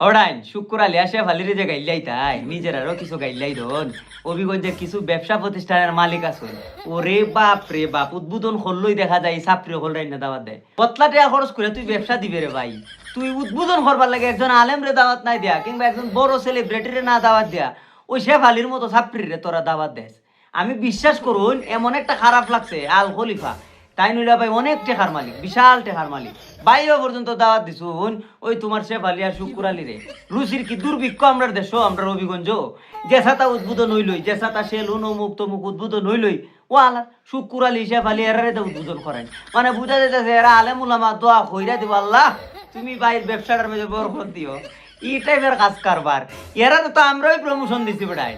ওরাইন শুক্র আলী আসে ফালিরে যে গাইলাই তাই নিজের আরো কিছু গাইলাই ধন অভিগঞ্জের কিছু ব্যবসা প্রতিষ্ঠানের মালিক আছেন। ওরে বাপ রে বাপ, উদ্বোধন করলই দেখা যায় সাপ্রিয় হল রাইনা দাওয়াত দেয়। পতলা টাকা খরচ করে তুই ব্যবসা দিবে রে ভাই। তুই উদ্বোধন করবার লাগে একজন আলেম রে দাওয়াত নাই দেয়া, কিংবা একজন বড় সেলিব্রিটি রে না দাওয়াত দেয়া, ওই শেফ আলীর মতো সাপ্রি রে তোরা দাওয়াত দেস। আমি বিশ্বাস করুন এমন একটা খারাপ লাগছে আল খলিফা তাই নইলা ভাই অনেক টেকার মালিক, বিশাল টেকার মালিক, বাইরে পর্যন্ত দাওয়াত দিছুন। ওই তোমার শেফ আলী আর শুকুর আলী রে রুচির কি দুর্ভিক্ষ আমরা দেশ, আমরা রবিগঞ্জ জেসাতা উদ্বোধন হইলই, জেসাতা সেলুন অমুক তমুক উদ্বোধন হইলই, ও আলা শুকুর আলী শেফ আলী এরারে উদ্বোধন করেন। মানে বুঝা যাইতেছে এরা আলেম উলামা দোয়া কইরা দিব, আল্লাহ তুমি বাইরের ব্যবসাটার মধ্যে বরকত দিও। এই টাইপের কাজ কারবার এরা তো আমরাই প্রমোশন দিছি বেড়াই।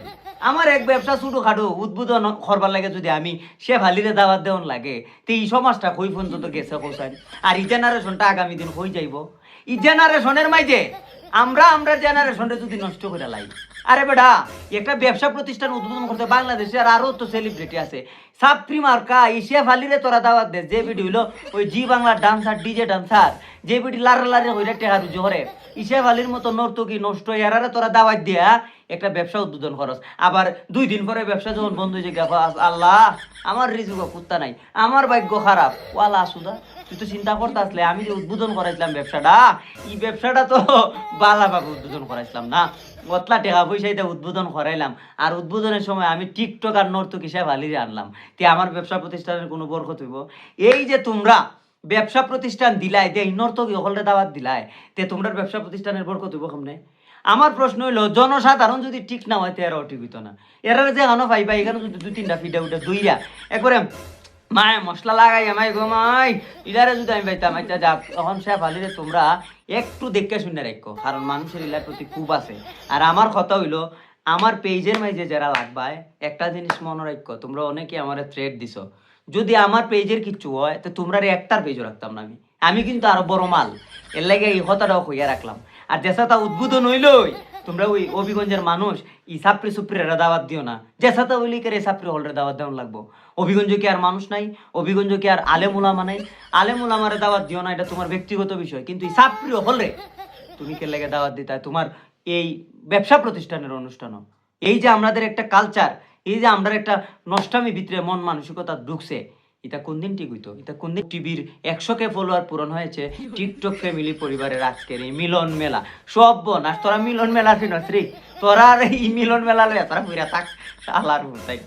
আমার এক ব্যবসা ছোটো খাটো উদ্বোধন করবার লাগে যদি আমি সে ভালিরে দাওয়াত দেওয়ান লাগে, তো এই সমাজটা কই পর্যন্ত গেছে কোসাই। আর এই জেনারেশনটা আগামী দিন হয়ে যাইব। এই জেনারেশনের মাঝে আমরা জেনারেশনটা যদি নষ্ট করে লাই। আরে বেটা একটা ব্যবসা প্রতিষ্ঠান উদ্বোধন করতে বাংলাদেশে আর আরো তো সেলিব্রিটি আছে। সাপ্রি মার্কা ইসে ফালিরে তোরা দাওয়াত দে, যে ভিডিও হইলো ওই জি বাংলা ডান্সার ডিজে ডান্সার, যে ভিডিও লারে লারে হইরা টেহা রুজু করে, ইসে ফালির মতো নর্তকী নষ্ট এরারে তোরা দাওয়াত দিয়া একটা ব্যবসা উদ্বোধন খরচ। আবার 2 দিন পরে ব্যবসা যখন বন্ধ হয়ে যায়, আল্লাহ আমার রিজুক কুত্তা নাই, আমার ভাগ্য খারাপ। ওয়ালা আসুদা তুই তো চিন্তা করতে আসলে আমি যে উদ্বোধন করাইছিলাম ব্যবসাটা, এই ব্যবসাটা তো বালাভাবে উদ্বোধন করাইছিলাম না, কতলা টাকা পয়সা উদ্বোধন করাইলাম। আর উদ্বোধনের সময় আমি টিকটক আর নর্তক হিসাবে ভালিয়ে আনলাম, তে আমার ব্যবসা প্রতিষ্ঠানের কোনো বরকত হইব? এই যে তোমরা ব্যবসা প্রতিষ্ঠান দিলাই দে নর্তক সকলটা দাওয়াত দিলাই, তে তোমরা ব্যবসা প্রতিষ্ঠানের বরকত হইব কেমনে? আমার প্রশ্ন হইলো জনসাধারণ যদি ঠিক না হয় তো এরাও ঠিক হইতো না। এরা যে এখানে পাইবা এখানে যদি 2-3টা ফিটা উঠে দুইয়া একবারে মায় মশলা লাগাই আমায় ঘুমাই ইলারে যদি আমি পাইতাম, আচ্ছা যাক তখন সে ভালিরে তোমরা একটু দেখে শুনে রাখো, কারণ মানুষের ইলার প্রতি খুব আছে। আর আমার কথা হইলো আমার পেজের মাঝে যারা লাগবায় একটা জিনিস মনে রাখো, তোমরা অনেকে আমার থ্রেড দিছো, যদি আমার পেজের কিচ্ছু হয় তো তোমরা একটার পেজও রাখতাম না আমি। আমি কিন্তু আরো বড় মাল, এর লাগে এই কথাটাও কইয়া রাখলাম। আর যেসা তা উদ্বোধন হইলই তোমরা ওই অভিগঞ্জের মানুষ ই সাপ্রি সুপ্রিরা দাওয়াত দিও না, যেসা তা ওইলি করে সাপ্রি হলরে দাওয়াত দেওয়ান লাগবো। অভিগঞ্জ কি আর মানুষ নাই? অভিগঞ্জ কি আর আলেম উলামা নাই? আলেম উলামারে দাওয়াত দিও না, এটা তোমার ব্যক্তিগত বিষয়, কিন্তু এই সাপ্রি হলরে তুমি কে লাগে দাওয়াত দিতে তোমার এই ব্যবসা প্রতিষ্ঠানের অনুষ্ঠানও। এই যে আমাদের একটা কালচার, এই যে আমরা একটা নষ্টামি ভিতরে মন মানসিকতা ঢুকছে, এটা কোন দিন ঠিক হইতো? এটা কোন দিন টিভির 100K ফলোয়ার পূরণ হয়েছে টিকটক ফ্যামিলি পরিবারের আজকের এই মিলন মেলা সব বোন। আর তোরা মিলন মেলার ফিনস রে, তোরা আর এই মিলন মেলা লইয়া তোরা পুরা থাক শালার ভূতাই।